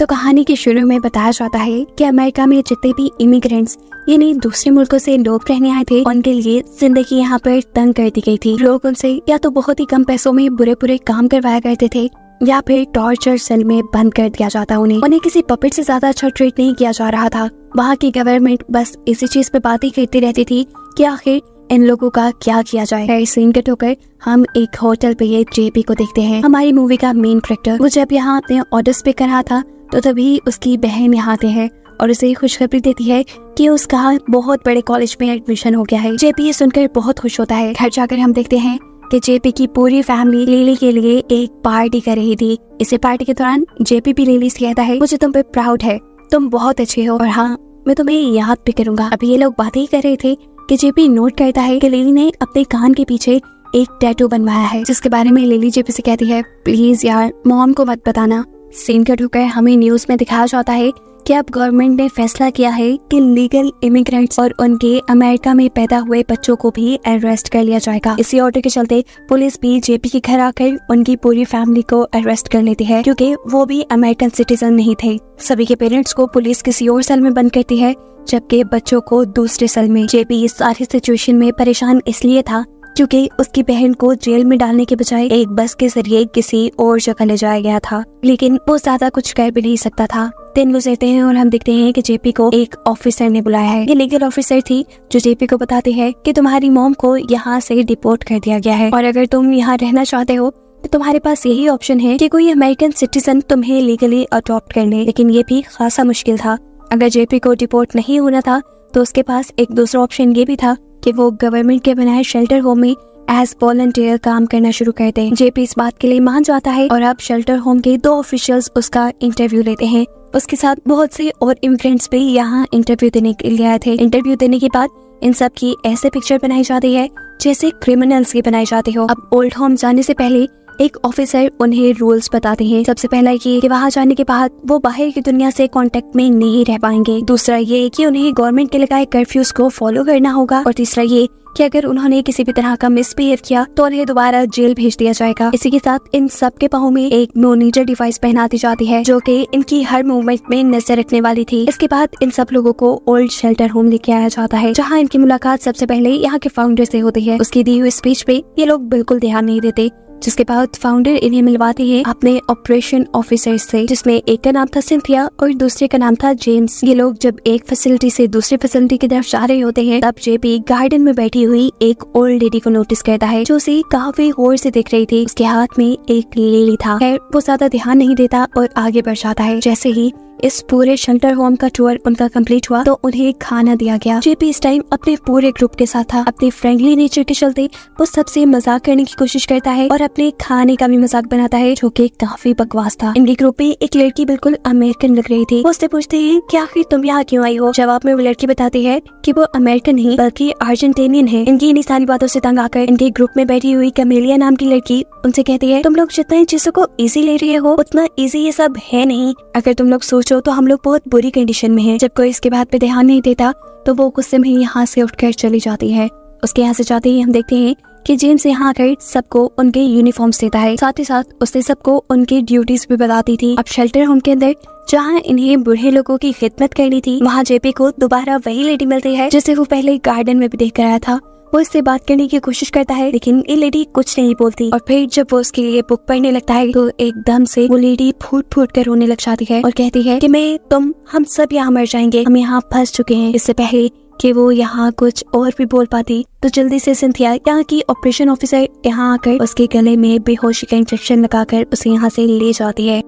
तो कहानी के शुरू में बताया जाता है कि अमेरिका में जितने भी इमिग्रेंट्स यानी दूसरे मुल्कों से लोग रहने आए थे, उनके लिए जिंदगी यहाँ पर तंग कर दी गई थी। लोग उनसे या तो बहुत ही कम पैसों में बुरे बुरे काम करवाया करते थे या फिर टॉर्चर सेल में बंद कर दिया जाता। उन्हें किसी पपेट से ज्यादा अच्छा ट्रीट नहीं किया जा रहा था। वहाँ की गवर्नमेंट बस इसी चीज पे बातें करती रहती थी कि आखिर इन लोगों का क्या किया जाए। सीन कट होकर हम एक होटल पे ये जेपी को देखते हैं, हमारी मूवी का मेन कैरेक्टर। वो जब यहाँ अपने ऑर्डर्स पे कर रहा था तो तभी उसकी बहन यहाँ आते हैं और उसे खुशखबरी देती है कि उसका बहुत बड़े कॉलेज में एडमिशन हो गया है। जेपी ये सुनकर बहुत खुश होता है। घर जाकर हम देखते हैं कि जेपी की पूरी फैमिली लिली के लिए एक पार्टी कर रही थी। इसी पार्टी के दौरान जेपी भी लिली से कहता है, मुझे तुम पे प्राउड है, तुम बहुत अच्छे हो और हाँ, मैं तुम्हें याद भी करूंगा। अभी ये लोग बातें ही कर रहे थे कि जेपी नोट करता है कि लिली ने अपने कान के पीछे एक टैटू बनवाया है, जिसके बारे में लिली जेपी से कहती है, प्लीज यार मॉम को मत बताना। सीन कट होकर हमें न्यूज में दिखाया जाता है कि अब गवर्नमेंट ने फैसला किया है कि लीगल इमिग्रेंट्स और उनके अमेरिका में पैदा हुए बच्चों को भी अरेस्ट कर लिया जाएगा। इसी ऑर्डर के चलते पुलिस भी जेपी के घर आकर उनकी पूरी फैमिली को अरेस्ट कर लेती है, क्योंकि वो भी अमेरिकन सिटीजन नहीं थे। सभी के पेरेंट्स को पुलिस किसी और सेल में बंद करती है, जबकि बच्चों को दूसरे सेल में। जेपी इस सारी सिचुएशन में परेशान इसलिए था क्योंकि उसकी बहन को जेल में डालने के बजाय एक बस के जरिए किसी और जगह ले जाया गया था, लेकिन वो ज्यादा कुछ कर भी नहीं सकता था। दिन गुजरते हैं और हम देखते हैं कि जेपी को एक ऑफिसर ने बुलाया है। ये लीगल ऑफिसर थी जो जेपी को बताती है कि तुम्हारी मॉम को यहाँ से डिपोर्ट कर दिया गया है और अगर तुम यहाँ रहना चाहते हो तो तुम्हारे पास यही ऑप्शन है कि कोई अमेरिकन सिटीजन तुम्हें लीगली अडॉप्ट कर ले। लेकिन ये भी खासा मुश्किल था। अगर जेपी को डिपोर्ट नहीं होना था तो उसके पास एक दूसरा ऑप्शन ये भी था कि वो गवर्नमेंट के बनाए शेल्टर होम में एज वॉलंटियर काम करना शुरू कर दे। जेपी इस बात के लिए मान जाता है और अब शेल्टर होम के 2 ऑफिशियल्स उसका इंटरव्यू लेते हैं। उसके साथ बहुत से और इमिग्रेंट्स भी यहाँ इंटरव्यू देने के लिए आए थे। इंटरव्यू देने के बाद इन सब की ऐसे पिक्चर बनाई जाती है जैसे क्रिमिनल्स की बनाई जाती हो। अब ओल्ड होम जाने से पहले एक ऑफिसर उन्हें रूल्स बताते हैं। सबसे पहला ये कि वहाँ जाने के बाद वो बाहर की दुनिया से कांटेक्ट में नहीं रह पाएंगे। दूसरा ये कि उन्हें गवर्नमेंट के लगाए कर्फ्यूज को फॉलो करना होगा और तीसरा ये कि अगर उन्होंने किसी भी तरह का मिसबिहेव किया तो उन्हें दोबारा जेल भेज दिया जाएगा। इसी के साथ इन सब के पाँव में एक मॉनिटर डिवाइस पहना दी जाती है जो कि इनकी हर मूवमेंट में नजर रखने वाली थी। इसके बाद इन सब लोगों को ओल्ड शेल्टर होम लेके आया जाता है, जहाँ इनकी मुलाकात सबसे पहले यहाँ के फाउंडर से होती है। उसकी दी हुई स्पीच पे ये लोग बिल्कुल ध्यान नहीं देते, जिसके बाद फाउंडर इन्हें मिलवाते हैं अपने ऑपरेशन ऑफिसर से, जिसमें एक का नाम था सिंथिया और दूसरे का नाम था जेम्स। ये लोग जब एक फैसिलिटी से दूसरी फैसिलिटी की तरफ जा रहे होते हैं तब जेपी गार्डन में बैठी हुई एक ओल्ड लेडी को नोटिस करता है जो उसे काफी गौर से देख रही थी। उसके हाथ में एक लिली था। खैर वो ज्यादा ध्यान नहीं देता और आगे बढ़ जाता है। जैसे ही इस पूरे शेल्टर होम का टूर उनका कंप्लीट हुआ तो उन्हें खाना दिया गया। जेपी इस टाइम अपने पूरे ग्रुप के साथ था। अपने फ्रेंडली नेचर के चलते वो सबसे मजाक करने की कोशिश करता है और अपने खाने का भी मजाक बनाता है जो कि काफी बकवास था। इनके ग्रुप में एक लड़की बिल्कुल अमेरिकन लग रही थी। वो उससे पूछते हैं कि आखिर तुम यहाँ क्यों आई हो। जवाब में वो लड़की बताती है कि वो अमेरिकन नहीं बल्कि अर्जेंटीनियन है। इनकी इन्हीं सारी बातों से तंग आकर इनके ग्रुप में बैठी हुई कमेलिया नाम की लड़की उनसे कहती है, तुम लोग जितना चीजों को इजी ले रहे हो उतना इजी ये सब है नहीं। अगर तुम लोग सोचो तो हम लोग बहुत बुरी कंडीशन में हैं। जब कोई इसके बात पे ध्यान नहीं देता तो वो गुस्से में यहाँ से उठकर चली जाती है। उसके यहाँ से जाते ही हम देखते हैं कि जेम्स यहाँ आकर सबको उनके यूनिफॉर्म्स देता है। साथ ही साथ उसने सबको उनकी ड्यूटीज भी बताती थी। अब शेल्टर होम के अंदर जहाँ इन्हें बूढ़े लोगों की खिदमत करनी थी, वहाँ जेपी को दोबारा वही लेडी मिलती है जिसे वो पहले गार्डन में भी देख कर आया था। वो इससे बात करने की कोशिश करता है लेकिन ये लेडी कुछ नहीं बोलती और फिर जब वो उसके लिए बुक पढ़ने लगता है तो एकदम से वो लेडी फूट फूट कर रोने लग जाती है और कहती है कि मैं, तुम, हम सब यहाँ मर जाएंगे, हम यहाँ फंस चुके हैं। इससे पहले कि वो यहाँ कुछ और भी बोल पाती तो जल्दी से सिंथिया, यहाँ की ऑपरेशन ऑफिसर, यहाँ आकर उसके गले में बेहोशी का इंजेक्शन लगाकर उसे यहाँ से ले जाती है।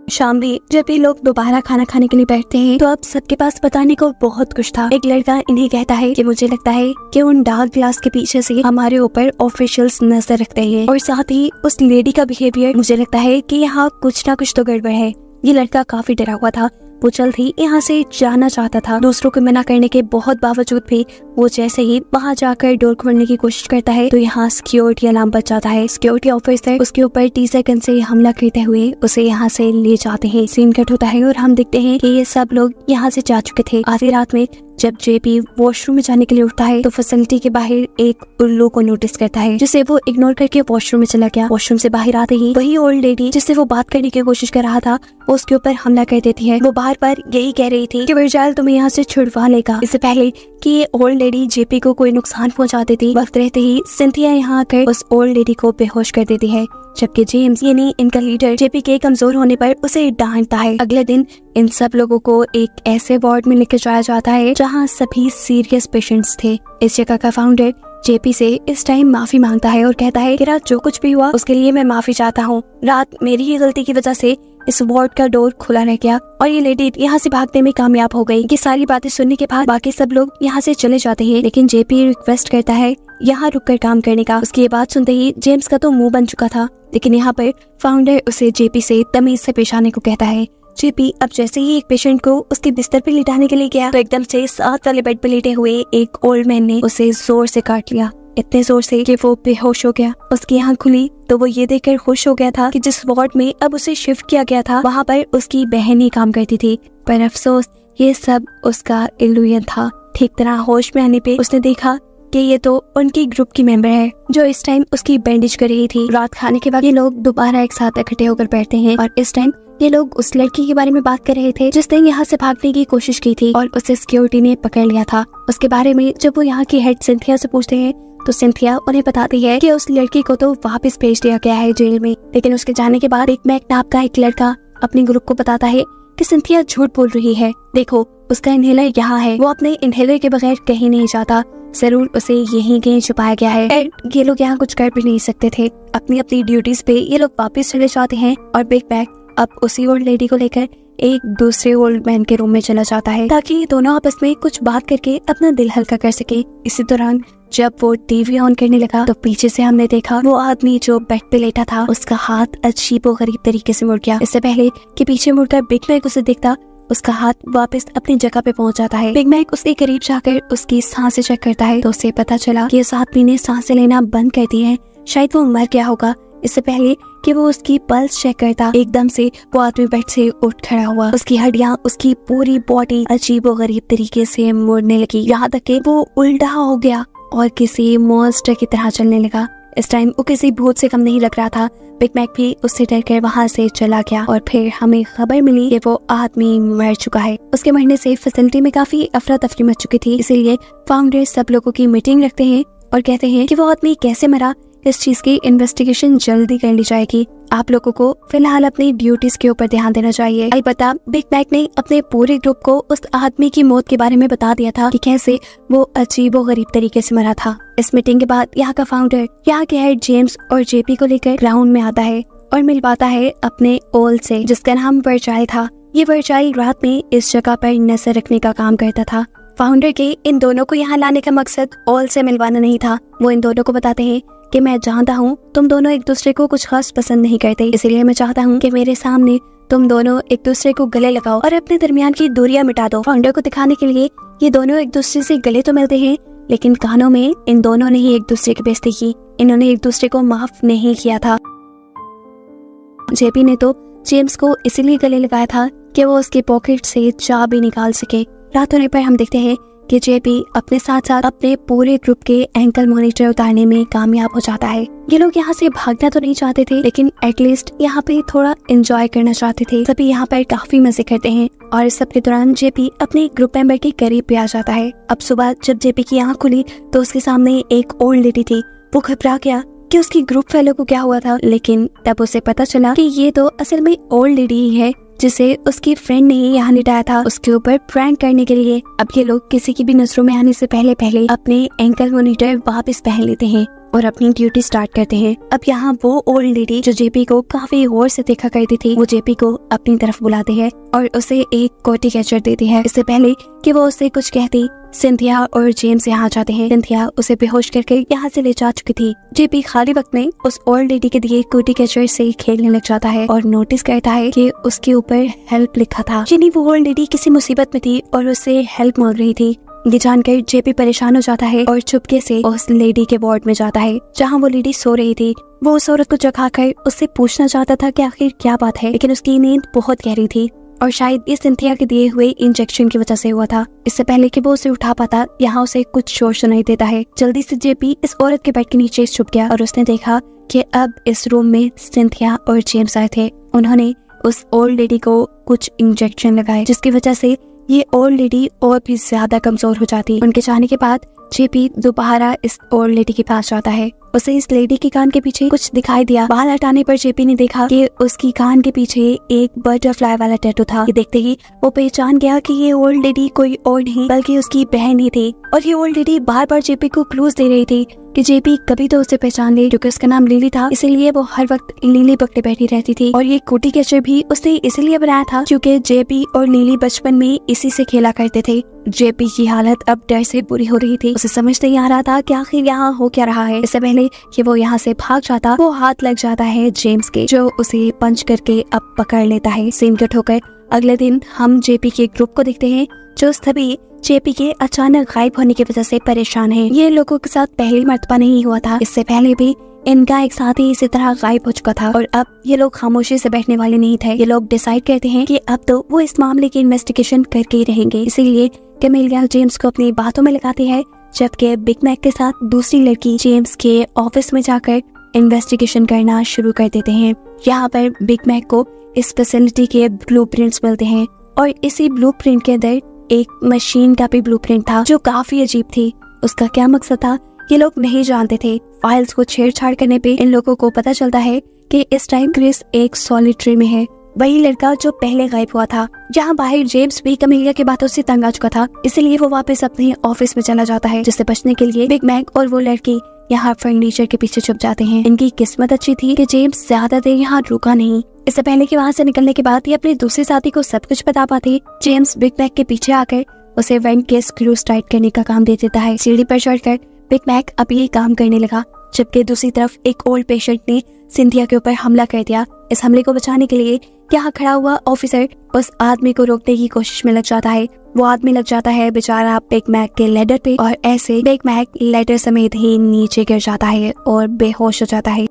शाम भी जब ये लोग दोबारा खाना खाने के लिए बैठते हैं तो अब सबके पास बताने को बहुत कुछ था। एक लड़का इन्हें कहता है कि मुझे लगता है कि उन डार्क ग्लास के पीछे से हमारे ऊपर ऑफिशियल्स नजर रखते हैं और साथ ही उस लेडी का बिहेवियर, मुझे लगता है कि यहाँ कुछ ना कुछ तो गड़बड़ है। ये लड़का काफी डरा हुआ था। वो जल्द ही यहाँ से जाना चाहता था। दूसरों को मना करने के बहुत बावजूद भी वो जैसे ही वहाँ जाकर डोर खोलने की कोशिश करता है तो यहाँ सिक्योरिटी अलार्म बज जाता है। सिक्योरिटी ऑफिसर उसके ऊपर टीजर गन से हमला करते हुए उसे यहाँ से ले जाते हैं। सीन कट होता है और हम देखते हैं कि ये सब लोग यहाँ से जा चुके थे। आधी रात में जब जेपी वॉशरूम में जाने के लिए उठता है तो फैसिलिटी के बाहर एक उल्लू को नोटिस करता है, जिसे वो इग्नोर करके वॉशरूम में चला गया। वॉशरूम से बाहर आते ही वही ओल्ड लेडी जिससे वो बात करने की कोशिश कर रहा था वो उसके ऊपर हमला कर देती है। वो बार बार यही कह रही थी कि वर्जाइल तुम्हें यहाँ से छुड़वा लेगा। इससे पहले कि ये ओल्ड लेडी जेपी को कोई नुकसान पहुंचा देती, वक्त रहते ही सिंथिया यहाँ आकर उस ओल्ड लेडी को बेहोश कर देती है, जबकि जेम्स यानी इनका लीडर जेपी के कमजोर होने पर उसे डांटता है। अगले दिन इन सब लोगों को एक ऐसे वार्ड में लेकर जाया जाता है जहाँ सभी सीरियस पेशेंट्स थे। इस जगह का फाउंडर जेपी से इस टाइम माफी मांगता है और कहता है कि रात जो कुछ भी हुआ उसके लिए मैं माफी चाहता हूँ। रात मेरी ही गलती की वजह से इस वार्ड का डोर खुला रह गया और ये लेडी यहाँ से भागने में कामयाब हो गई। ये सारी बातें सुनने के बाद बाकी सब लोग यहाँ से चले जाते हैं, लेकिन जेपी रिक्वेस्ट करता है यहाँ रुककर काम करने का। उसकी ये बात सुनते ही जेम्स का तो मुंह बन चुका था, लेकिन यहाँ पर फाउंडर उसे जेपी से तमीज से पेश आने को कहता है। जेपी अब जैसे ही एक पेशेंट को उसके बिस्तर पे लिटाने के लिए गया तो एकदम से साथ वाले बेड पे लेटे हुए एक ओल्ड मैन ने उसे जोर से काट लिया, इतने जोर से कि वो बेहोश हो गया। उसकी आंख खुली तो वो ये देखकर खुश हो गया था कि जिस वार्ड में अब उसे शिफ्ट किया गया था वहाँ पर उसकी बहन ही काम करती थी, पर अफसोस ये सब उसका इल्यूजन था। ठीक तरह होश में आने पे उसने देखा कि ये तो उनकी ग्रुप की मेंबर है जो इस टाइम उसकी बैंडेज कर रही थी। रात खाने के बाद ये लोग दोबारा एक साथ इकट्ठे होकर बैठते हैं और इस टाइम ये लोग उस लड़की के बारे में बात कर रहे थे जिसने यहाँ से भागने की कोशिश की थी और उसे सिक्योरिटी ने पकड़ लिया था। उसके बारे में जब वो यहाँ की हेड सिंथिया से पूछते हैं तो सिंथिया उन्हें बताती है कि उस लड़की को तो वापस भेज दिया गया है जेल में, लेकिन उसके जाने के बाद एक मैक नाम का एक लड़का अपने ग्रुप को बताता है कि सिंथिया झूठ बोल रही है, देखो उसका इनहेलर यहाँ है, वो अपने इनहेलर के बगैर कहीं नहीं जाता, जरूर उसे यहीं कहीं छुपाया गया है। ये लोग यहाँ कुछ कर भी नहीं सकते थे। अपनी अपनी ड्यूटीज पे ये लोग वापस चले जाते हैं और बिग बैग अब उसी ओल्ड लेडी को लेकर एक दूसरे ओल्ड मैन के रूम में चला जाता है ताकि ये दोनों आपस में कुछ बात करके अपना दिल हल्का कर सके। इसी दौरान जब वो टीवी ऑन करने लगा तो पीछे से हमने देखा वो आदमी जो बेड पे लेटा था उसका हाथ अजीबोगरीब तरीके से मुड़ गया। इससे पहले कि पीछे मुड़कर बिग मैक उसे देखता उसका हाथ वापस अपनी जगह पे पहुंच जाता है। बिग मैक उसके करीब जाकर उसकी सांसें चेक करता है तो उसे पता चला कि इस आदमी ने सांसें लेना बंद कर दी है, शायद वो मर गया होगा। इससे पहले कि वो उसकी पल्स चेक करता एकदम से वो आदमी बेड से उठ खड़ा हुआ, उसकी हड्डियां उसकी पूरी बॉडी अजीबोगरीब तरीके से मुड़ने लगी, यहाँ तक कि वो उल्टा हो गया और किसी मॉन्स्टर की तरह चलने लगा। इस टाइम वो किसी भूत से कम नहीं लग रहा था। बिग मैक भी उससे डरकर वहाँ से चला गया और फिर हमें खबर मिली कि वो आदमी मर चुका है। उसके मरने से फैसिलिटी में काफी अफरा तफरी मच चुकी थी, इसीलिए फाउंडर सब लोगों की मीटिंग रखते हैं और कहते हैं कि वो आदमी कैसे मरा इस चीज की इन्वेस्टिगेशन जल्दी कर ली जाएगी। आप लोगों को फिलहाल अपनी ड्यूटीज के ऊपर ध्यान देना चाहिए। अलबत्ता बिग मैक ने अपने पूरे ग्रुप को उस आदमी की मौत के बारे में बता दिया था कि कैसे वो अजीबोगरीब तरीके से मरा था। इस मीटिंग के बाद यहाँ का फाउंडर यहाँ के हेड जेम्स और जेपी को लेकर ग्राउंड में आता है और मिलवाता है अपने ओल्ड से जिसका नाम वर्जाइल था। ये वर्जाइल रात में इस जगह पर नजर रखने का काम करता था। फाउंडर के इन दोनों को यहाँ लाने का मकसद ओल्ड से मिलवाना नहीं था। वो इन दोनों को बताते हैं कि मैं जानता हूँ तुम दोनों एक दूसरे को कुछ खास पसंद नहीं करते, इसलिए मैं चाहता हूँ कि मेरे सामने तुम दोनों एक दूसरे को गले लगाओ और अपने दरमियान की दूरियां मिटा दो। फाउंडर को दिखाने के लिए ये दोनों एक दूसरे से गले तो मिलते हैं, लेकिन कानों में इन दोनों ने ही एक दूसरे की बेइज्जती की। इन्होंने एक दूसरे को माफ नहीं किया था। जेपी ने तो जेम्स को इसीलिए गले लगाया था कि वो उसके पॉकेट से चाबी निकाल सके। रात होने पर हम देखते हैं कि जेपी अपने साथ साथ अपने पूरे ग्रुप के एंकल मॉनिटर उतारने में कामयाब हो जाता है। ये लोग यहाँ से भागना तो नहीं चाहते थे, लेकिन एटलीस्ट यहाँ पे थोड़ा एंजॉय करना चाहते थे। सभी यहाँ पर काफी मजे करते हैं और इस सब के दौरान जेपी अपने ग्रुप मेंबर के करीब भी आ जाता है। अब सुबह जब जेपी की आँख खुली तो उसके सामने एक ओल्ड लेडी थी। वो घबरा गया कि उसकी ग्रुप फेलो को क्या हुआ था, लेकिन तब उसे पता चला कि ये तो असल में ओल्ड लेडी ही है जिसे उसकी फ्रेंड ने यहाँ लिटाया था उसके ऊपर प्रैंक करने के लिए। अब ये लोग किसी की भी नजरों में आने से पहले अपने एंकल मॉनिटर वापस पहन लेते हैं और अपनी ड्यूटी स्टार्ट करते हैं। अब यहाँ वो ओल्ड लेडी जो जेपी को काफी गौर से देखा करती थी, वो जेपी को अपनी तरफ बुलाते हैं और उसे एक कोटी कैचर देती है। इससे पहले कि वो उससे कुछ कहती, सिंथिया और जेम्स यहाँ जाते हैं। सिंथिया उसे बेहोश करके यहाँ से ले जा चुकी थी। जेपी खाली वक्त में उस ओल्ड लेडी के दिए कोटी कैचर से खेलने लग जाता है और नोटिस करता है कि उसके ऊपर हेल्प लिखा था, यानी वो ओल्ड लेडी किसी मुसीबत में थी और उससे हेल्प मांग रही थी। ये जानकर जेपी परेशान हो जाता है और चुपके से उस लेडी के वार्ड में जाता है जहाँ वो लेडी सो रही थी। वो उस औरत को जगाकर उससे पूछना चाहता था कि आखिर क्या बात है, लेकिन उसकी नींद बहुत गहरी थी। और शायद ये सिंथिया के दिए हुए इंजेक्शन की वजह से हुआ था। इससे पहले कि वो उसे उठा पाता, यहाँ उसे कुछ शोर सुनाई देता है। जल्दी से जेपी इस औरत के बेड के नीचे छुप गया और उसने देखा कि अब इस रूम में सिंथिया और जेम्स आए थे। उन्होंने उस ओल्ड लेडी को कुछ इंजेक्शन लगाए, जिसकी वजह से ये ओल्ड लेडी और भी ज्यादा कमजोर हो जाती। उनके जाने के बाद जेपी दोबारा इस ओल्ड लेडी के पास जाता है। उसे इस लेडी के कान के पीछे कुछ दिखाई दिया। बाल हटाने पर जेपी ने देखा कि उसकी कान के पीछे एक बटरफ्लाई वाला टैटू था। ये देखते ही वो पहचान गया कि ये ओल्ड लेडी कोई और नहीं बल्कि उसकी बहन ही थी। और ये ओल्ड लेडी बार बार जेपी को क्लूज दे रही थी कि जेपी कभी तो उसे पहचान ले, क्योंकि उसका नाम लिली था, इसीलिए वो हर वक्त लिली पकड़े बैठी रहती थी। और ये कोटी कैचर भी उसने इसीलिए बनाया था क्योंकि जेपी और लिली बचपन में इसी से खेला करते थे। जेपी की हालत अब डर से बुरी हो रही थी। उसे समझ नहीं आ रहा था कि आखिर यहाँ हो क्या रहा है। इससे पहले कि वो यहाँ से भाग जाता, वो हाथ लग जाता है जेम्स के, जो उसे पंच करके अब पकड़ लेता है। सीन कट होकर अगले दिन हम जेपी के ग्रुप को देखते हैं, जो सभी जेपी के अचानक गायब होने की वजह से परेशान है। ये लोगों के साथ पहली मर्तबा नहीं हुआ था, इससे पहले भी इनका एक साथी इसी तरह गायब हो चुका था। और अब ये लोग खामोशी से बैठने वाले नहीं थे। ये लोग डिसाइड करते हैं कि अब तो वो इस मामले की इन्वेस्टिगेशन करके ही रहेंगे। इसीलिए कैमेलिया जेम्स को अपनी बातों में लगाती है, जबकि बिग मैक के साथ दूसरी लड़की जेम्स के ऑफिस में जाकर इन्वेस्टिगेशन करना शुरू कर देते हैं। यहाँ पर बिग मैक को इस फैसिलिटी के ब्लूप्रिंट्स मिलते हैं और इसी ब्लूप्रिंट के अंदर एक मशीन का भी ब्लूप्रिंट था जो काफी अजीब थी। उसका क्या मकसद था ये लोग नहीं जानते थे। फाइल्स को छेड़छाड़ करने पे इन लोगों को पता चलता है कि इस टाइम क्रिस एक सॉलिटरी में है, वही लड़का जो पहले गायब हुआ था। जहाँ बाहर जेम्स भी कैमेलिया की बातों से तंग आ चुका था, इसलिए वो वापस अपने ऑफिस में चला जाता है, जिससे बचने के लिए बिग मैक और वो लड़की यहाँ फर्नीचर के पीछे छुप जाते हैं। इनकी किस्मत अच्छी थी कि जेम्स ज्यादा देर यहाँ रुका नहीं। इससे पहले कि वहाँ से निकलने के बाद ये अपने दूसरे साथी को सब कुछ बता पाते, जेम्स बिग मैक के पीछे आकर उसे वेंट के स्क्रूज टाइट करने का काम दे देता है। सीढ़ी पर चढ़कर बिग मैक अब ये काम करने लगा, जबकि दूसरी तरफ एक ओल्ड पेशेंट ने सिंथिया के ऊपर हमला कर दिया। इस हमले को बचाने के लिए यहाँ खड़ा हुआ ऑफिसर उस आदमी को रोकने की कोशिश में लग जाता है। वो आदमी लग जाता है बेचारा बिग मैक के लेडर पे और ऐसे बिग मैक लेडर समेत ही नीचे गिर जाता है और बेहोश हो जाता है।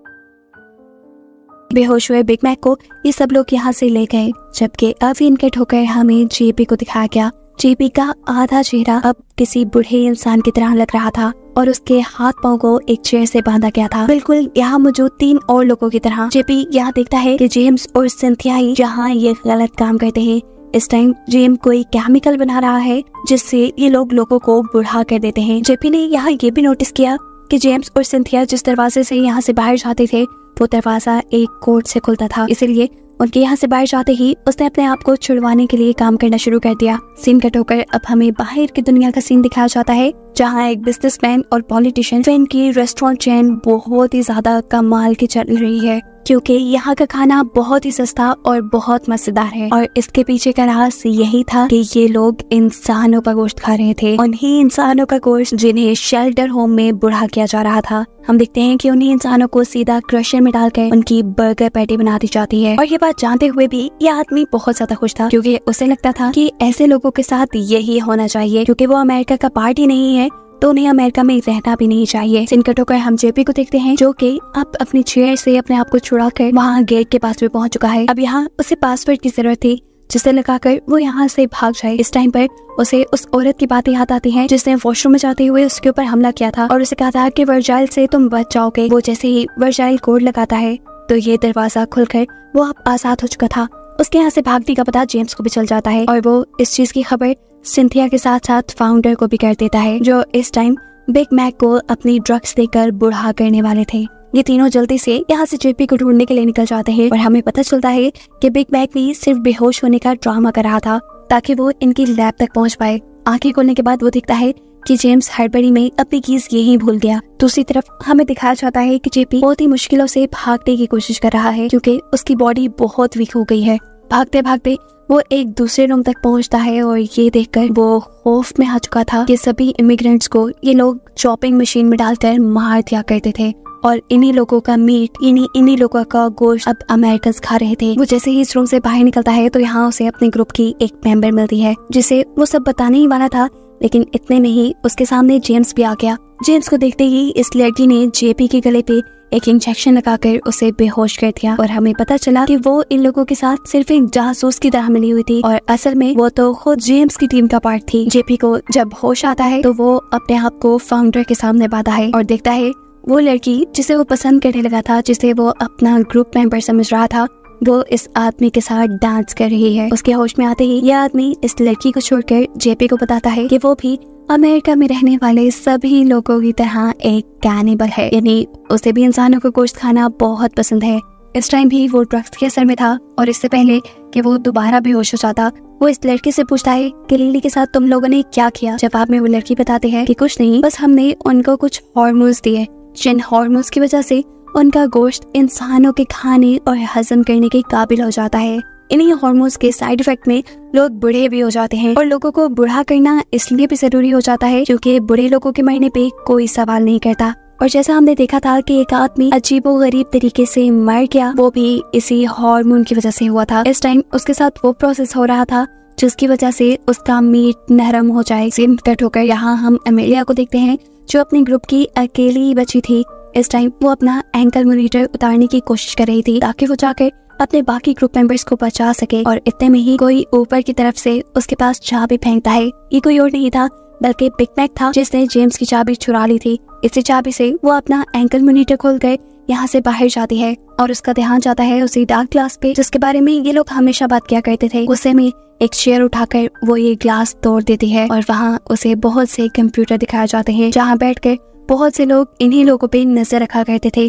बेहोश हुए बिग मैक को ये सब लोग यहाँ से ले गए, जबकि अब इनके ठोकर हमें जेपी को दिखाया गया। जेपी का आधा चेहरा अब किसी बूढ़े इंसान की तरह लग रहा था और उसके हाथ पांव को एक चेयर से बांधा गया था, बिल्कुल यहाँ मौजूद 3 और लोगों की तरह। जेपी यहाँ देखता है कि जेम्स और सिंथिया ही यहाँ ये गलत काम करते हैं। इस टाइम जेम कोई केमिकल बना रहा है जिससे ये लोगों को बुढ़ा कर देते हैं। जेपी ने यहाँ ये भी नोटिस किया कि जेम्स और सिंथिया जिस दरवाजे से यहाँ से बाहर जाते थे वो दरवाजा एक कोड से खुलता था, इसलिए उनके यहाँ से बाहर जाते ही उसने अपने आप को छुड़वाने के लिए काम करना शुरू कर दिया। सीन कट होकर अब हमें बाहर की दुनिया का सीन दिखाया जाता है, जहाँ एक बिजनेसमैन और पॉलिटिशियन की रेस्टोरेंट चेन बहुत ही ज्यादा कमाल की चल रही है, क्योंकि यहाँ का खाना बहुत ही सस्ता और बहुत मजेदार है। और इसके पीछे का राज यही था कि ये लोग इंसानों का गोश्त खा रहे थे, उन्हीं इंसानों का गोश्त जिन्हें शेल्टर होम में बुढ़ा किया जा रहा था। हम देखते हैं कि उन्हीं इंसानों को सीधा क्रशर में डालकर उनकी बर्गर पैटी बना दी जाती है। और ये बात जानते हुए भी ये आदमी बहुत ज्यादा खुश था, क्योंकि उसे लगता था कि ऐसे लोगों के साथ यही होना चाहिए, क्योंकि वो अमेरिका का पार्ट ही नहीं है तो उन्हें अमेरिका में रहना भी नहीं चाहिए। सिनकट होकर हम जेपी को देखते हैं, जो कि अब अपनी चेयर से अपने आप को छुड़ाकर वहाँ गेट के पास भी पहुँच चुका है। अब यहाँ उसे पासवर्ड की जरूरत थी जिसे लगाकर वो यहाँ से भाग जाए। इस टाइम पर उसे उस औरत की बातें याद आती हैं जिसने वॉशरूम में जाते हुए उसके ऊपर हमला किया था और उसे कहा था कि वर्जाइल से तुम बच जाओगे। वो जैसे ही वर्जाइल कोड लगाता है तो ये दरवाजा खुलकर वो अब आजाद हो चुका था। उसके यहाँ से भागने का पता जेम्स को भी चल जाता है और वो इस चीज की खबर सिंथिया के साथ साथ फाउंडर को भी कर देता है, जो इस टाइम बिग मैक को अपनी ड्रग्स देकर बुढ़ा करने वाले थे। ये तीनों जल्दी से यहाँ से जेपी को ढूंढने के लिए निकल जाते हैं और हमें पता चलता है कि बिग मैक भी सिर्फ बेहोश होने का ड्रामा कर रहा था ताकि वो इनकी लैब तक पहुँच पाए। आंखें खोलने के बाद वो दिखता है कि जेम्स हड़बड़ी में अपनी कीज यहीं भूल गया। दूसरी तरफ हमें दिखाया जाता है कि जेपी बहुत ही मुश्किलों से भागने की कोशिश कर रहा है, क्योंकि उसकी बॉडी बहुत वीक हो गई है। भागते भागते वो एक दूसरे रूम तक पहुंचता है और ये देखकर वो खौफ में आ चुका था कि सभी इमिग्रेंट्स को ये लोग चॉपिंग मशीन में डालकर मार दिया करते थे और इन्हीं लोगों का मीट इन्हीं लोगों का गोश्त अब अमेरिकन खा रहे थे। वो जैसे ही इस रूम से बाहर निकलता है तो यहाँ उसे अपने ग्रुप की एक मेंबर मिलती है जिसे वो सब बताने ही वाला था, लेकिन इतने में ही उसके सामने जेम्स भी आ गया। जेम्स को देखते ही इस लड़की ने जेपी के गले पे एक इंजेक्शन लगाकर उसे बेहोश कर दिया और हमें पता चला कि वो इन लोगों के साथ सिर्फ एक जासूस की तरह मिली हुई थी और असल में वो तो खुद जेम्स की टीम का पार्ट थी। जेपी को जब होश आता है तो वो अपने आप को फाउंडर के सामने बांधा है और देखता है वो लड़की जिसे वो पसंद करने लगा था, जिसे वो अपना ग्रुप मेंबर समझ रहा था, वो इस आदमी के साथ डांस कर रही है। उसके होश में आते ही यह आदमी इस लड़की को छोड़कर जेपी को बताता है कि वो भी अमेरिका में रहने वाले सभी लोगों की तरह एक कैनिबल है, यानी उसे भी इंसानों को गोश्त खाना बहुत पसंद है। इस टाइम भी वो ड्रग्स के असर में था और इससे पहले कि वो दोबारा बेहोश हो जाता, वो इस लड़की से पूछता है कि लिली के साथ तुम लोगों ने क्या किया। जवाब में वो लड़की बताती है कि कुछ नहीं, बस हमने उनको कुछ हार्मोन्स दिए, जिन हार्मोन्स की वजह से उनका गोश्त इंसानों के खाने और हजम करने के काबिल हो जाता है। इन्हीं हार्मोन्स के साइड इफेक्ट में लोग बूढ़े भी हो जाते हैं और लोगों को बूढ़ा करना इसलिए भी जरूरी हो जाता है क्योंकि बूढ़े लोगों के मरने पे कोई सवाल नहीं करता। और जैसा हमने देखा था कि एक आदमी अजीबोगरीब तरीके से मर गया, वो भी इसी हार्मोन की वजह से हुआ था। इस टाइम उसके साथ वो प्रोसेस हो रहा था जिसकी वजह से उसका मीट नरम हो जाए, कट होकर। यहाँ हम अमेलिया को देखते हैं जो अपने ग्रुप की अकेली बची थी। इस टाइम वो अपना एंकल मॉनिटर उतारने की कोशिश कर रही थी ताकि वो जाकर अपने बाकी ग्रुप मेंबर्स को बचा सके और इतने में ही कोई ऊपर की तरफ से उसके पास चाबी फेंकता है। ये कोई और नहीं था बल्कि बिग मैक था जिसने जेम्स की चाबी चुरा ली थी। इसी चाबी से वो अपना एंकल मॉनिटर खोलकर यहाँ से बाहर जाती है और उसका ध्यान जाता है उसी डार्क ग्लास पे जिसके बारे में ये लोग हमेशा बात किया करते थे। गुस्से में एक चेयर उठाकर वो ये ग्लास तोड़ देती है और वहाँ उसे बहुत से कंप्यूटर दिखाए जाते हैं जहाँ बैठकर बहुत से लोग इन्हीं लोगों पे नजर रखा करते थे।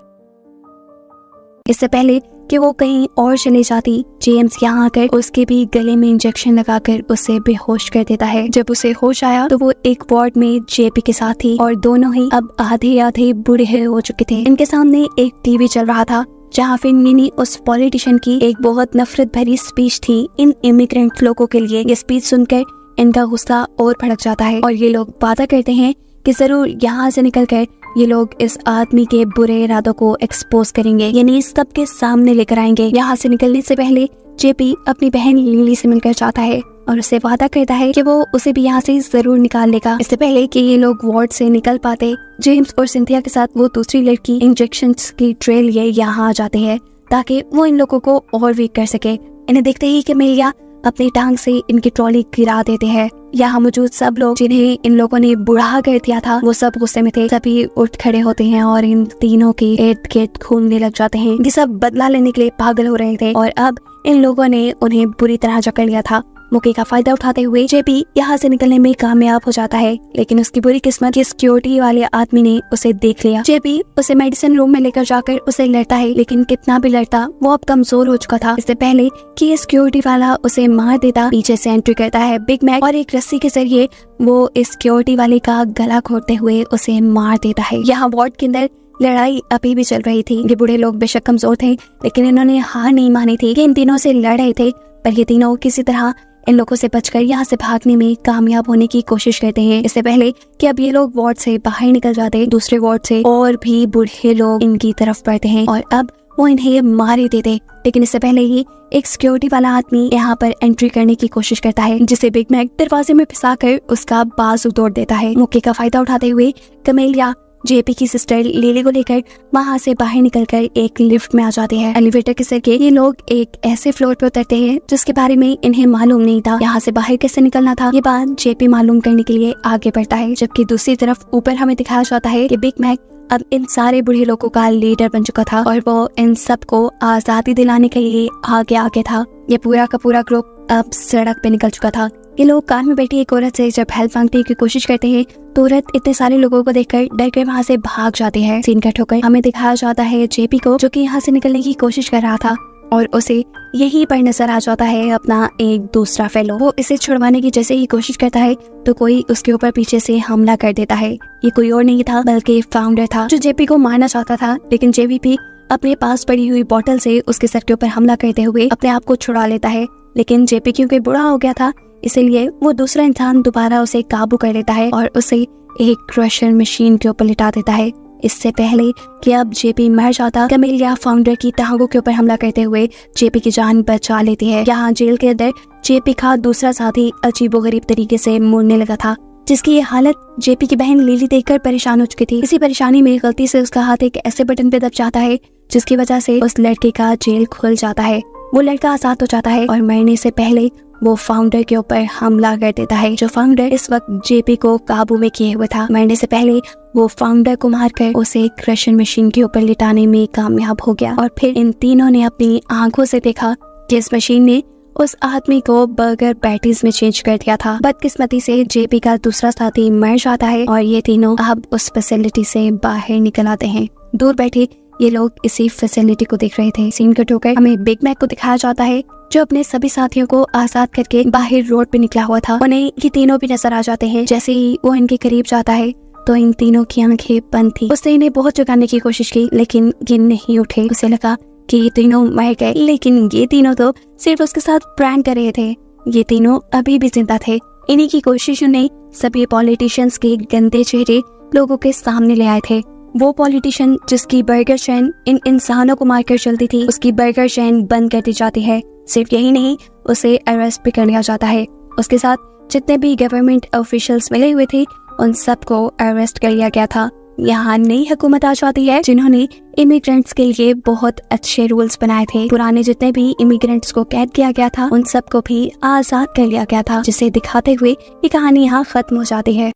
इससे पहले कि वो कहीं और चले जाती, जेम्स यहाँ आकर उसके भी गले में इंजेक्शन लगाकर उसे बेहोश कर देता है। जब उसे होश आया तो वो एक वार्ड में जेपी के साथ थी और दोनों ही अब आधे आधे बूढ़े हो चुके थे। इनके सामने एक टीवी चल रहा था जहाँ फिर मिनी उस पॉलिटिशियन की एक बहुत नफरत भरी स्पीच थी इन इमिग्रेंट लोगों के लिए। ये स्पीच सुनकर इनका गुस्सा और भड़क जाता है और ये लोग वादा करते हैं कि जरूर यहाँ से निकलकर ये लोग इस आदमी के बुरे इरादों को एक्सपोज करेंगे, यानी सबके सामने लेकर आएंगे। यहाँ से निकलने से पहले जेपी अपनी बहन लिली से मिलकर जाता है और उससे वादा करता है कि वो उसे भी यहाँ से जरूर निकाल लेगा। इससे पहले कि ये लोग वार्ड से निकल पाते, जेम्स और सिंथिया के साथ वो दूसरी लड़की इंजेक्शंस की ट्रेल लिए यहाँ आ जाते हैं ताकि वो इन लोगों को और वीक कर सके। इन्हें देखते ही कि मेलिया अपनी टांग से इनकी ट्रॉली गिरा देते हैं। यहाँ मौजूद सब लोग जिन्हें इन लोगों ने बुढ़ा कर दिया था वो सब गुस्से में थे। सभी उठ खड़े होते हैं और इन तीनों के इर्द गिर्द घूमने लग जाते हैं। ये सब बदला लेने के लिए पागल हो रहे थे और अब इन लोगों ने उन्हें बुरी तरह जकड़ लिया था। मौके का फायदा उठाते हुए जेपी यहाँ से निकलने में कामयाब हो जाता है, लेकिन उसकी बुरी किस्मत कि सिक्योरिटी वाले आदमी ने उसे देख लिया। जेपी उसे मेडिसिन रूम में लेकर जाकर उसे लड़ता है, लेकिन कितना भी लड़ता वो अब कमजोर हो चुका था। इससे पहले कि ये सिक्योरिटी वाला उसे मार देता, पीछे से एंट्री करता है बिग मैक और एक रस्सी के जरिए वो इस सिक्योरिटी वाले का गला घोटते हुए उसे मार देता है। यहाँ वार्ड के अंदर लड़ाई अभी भी चल रही थी। ये बूढ़े लोग बेशक कमजोर थे लेकिन इन्होंने हार नहीं मानी थी कि इन तीनों से लड़ रहे थे, पर ये तीनों किसी तरह इन लोगों से बचकर यहाँ से भागने में कामयाब होने की कोशिश करते हैं। इससे पहले कि अब ये लोग वार्ड से बाहर निकल जाते, दूसरे वार्ड से और भी बूढ़े लोग इनकी तरफ बढ़ते हैं और अब वो इन्हें मार ही देते। लेकिन इससे पहले ही एक सिक्योरिटी वाला आदमी यहाँ पर एंट्री करने की कोशिश करता है जिसे बिग मैक दरवाजे में फंसाकर उसका बाजू तोड़ देता है। मौके का फायदा उठाते हुए कमेलिया जेपी की सिस्टर लिली को लेकर वहाँ से बाहर निकलकर एक लिफ्ट में आ जाते हैं। एलिवेटर के जरिए ये लोग एक ऐसे फ्लोर पर उतरते हैं जिसके बारे में इन्हें मालूम नहीं था। यहाँ से बाहर कैसे निकलना था ये बात जेपी मालूम करने के लिए आगे बढ़ता है, जबकि दूसरी तरफ ऊपर हमें दिखाया जाता है कि बिग मैक अब इन सारे बूढ़े लोगों का लीडर बन चुका था और वो इन सबको आजादी दिलाने के लिए आगे था। ये पूरा का पूरा ग्रुप अब सड़क पे निकल चुका था। ये लोग कार में बैठी एक औरत से जब हेल्प मांगने की कोशिश करते हैं तो औरत इतने सारे लोगों को देखकर डर कर वहाँ से भाग जाती है। सीन कट होकर हमें दिखाया जाता है जेपी को जो कि यहाँ से निकलने की कोशिश कर रहा था और उसे यहीं पर नजर आ जाता है अपना एक दूसरा फेलो। वो इसे छुड़वाने की जैसे ही कोशिश करता है तो कोई उसके ऊपर पीछे से हमला कर देता है। ये कोई और नहीं था बल्कि फाउंडर था जो जेपी को मारना चाहता था, लेकिन जेपी भी अपने पास पड़ी हुई बोतल से उसके सर के ऊपर हमला करते हुए अपने आप को छुड़ा लेता है। लेकिन जेपी क्योंकि बुरा हो गया था इसीलिए वो दूसरा इंसान दोबारा उसे काबू कर लेता है और उसे एक क्रशर मशीन के ऊपर लिटा देता है। इससे पहले कि अब जेपी मर जाता, कमेलिया फाउंडर की टांगों के ऊपर हमला करते हुए जेपी की जान बचा लेती है। यहाँ जेल के अंदर जेपी का दूसरा साथी अजीबोगरीब तरीके से मुड़ने लगा था जिसकी ये हालत जेपी की बहन लिली देखकर परेशान हो चुकी थी। इसी परेशानी में गलती से उसका हाथ एक ऐसे बटन पे दब जाता है जिसकी वजह से उस लड़के का जेल खुल जाता है। वो लड़का आजाद हो जाता है और मरने से पहले वो फाउंडर के ऊपर हमला कर देता है, जो फाउंडर इस वक्त जेपी को काबू में किए हुए था। मरने से पहले वो फाउंडर को मारकर उसे क्रशर मशीन के ऊपर लिटाने में कामयाब हो गया। और फिर इन तीनों ने अपनी आंखों से देखा कि इस मशीन ने उस आदमी को बर्गर पैटीज में चेंज कर दिया था। बदकिस्मती से जेपी का दूसरा साथी मर जाता है और ये तीनों अब उस फैसिलिटी से बाहर निकल आते हैं। दूर बैठे ये लोग इसी फैसिलिटी को देख रहे थे। सीन कट होकर हमें बिग मैक को दिखाया जाता है, जो अपने सभी साथियों को आजाद करके बाहर रोड पे निकला हुआ था। उन्हें ये तीनों भी नजर आ जाते हैं। जैसे ही वो इनके करीब जाता है तो इन तीनों की आंखें बंद थी। उसने इन्हें बहुत जगाने की कोशिश की लेकिन ये नहीं उठे। उसे लगा कि ये तीनों मर गए, लेकिन ये तीनों तो सिर्फ उसके साथ प्रैंक कर रहे थे। ये तीनों अभी भी जिंदा थे। इन्हीं की कोशिशों ने सभी पॉलिटिशियंस के गंदे चेहरे लोगों के सामने ले आए थे। वो पॉलिटिशियन जिसकी बर्गर चेन इन इंसानों को मारकर चलती थी, उसकी बर्गर चेन बंद कर दी जाती है। सिर्फ यही नहीं, उसे अरेस्ट भी कर लिया जाता है। उसके साथ जितने भी गवर्नमेंट ऑफिशियल्स मिले हुए थे उन सबको अरेस्ट कर लिया गया था। यहाँ नई हुकूमत आ जाती है जिन्होंने इमिग्रेंट्स के लिए बहुत अच्छे रूल्स बनाए थे। पुराने जितने भी इमिग्रेंट्स को कैद किया गया था उन सबको भी आजाद कर लिया गया था, जिसे दिखाते हुए ये कहानी यहाँ खत्म हो जाती है।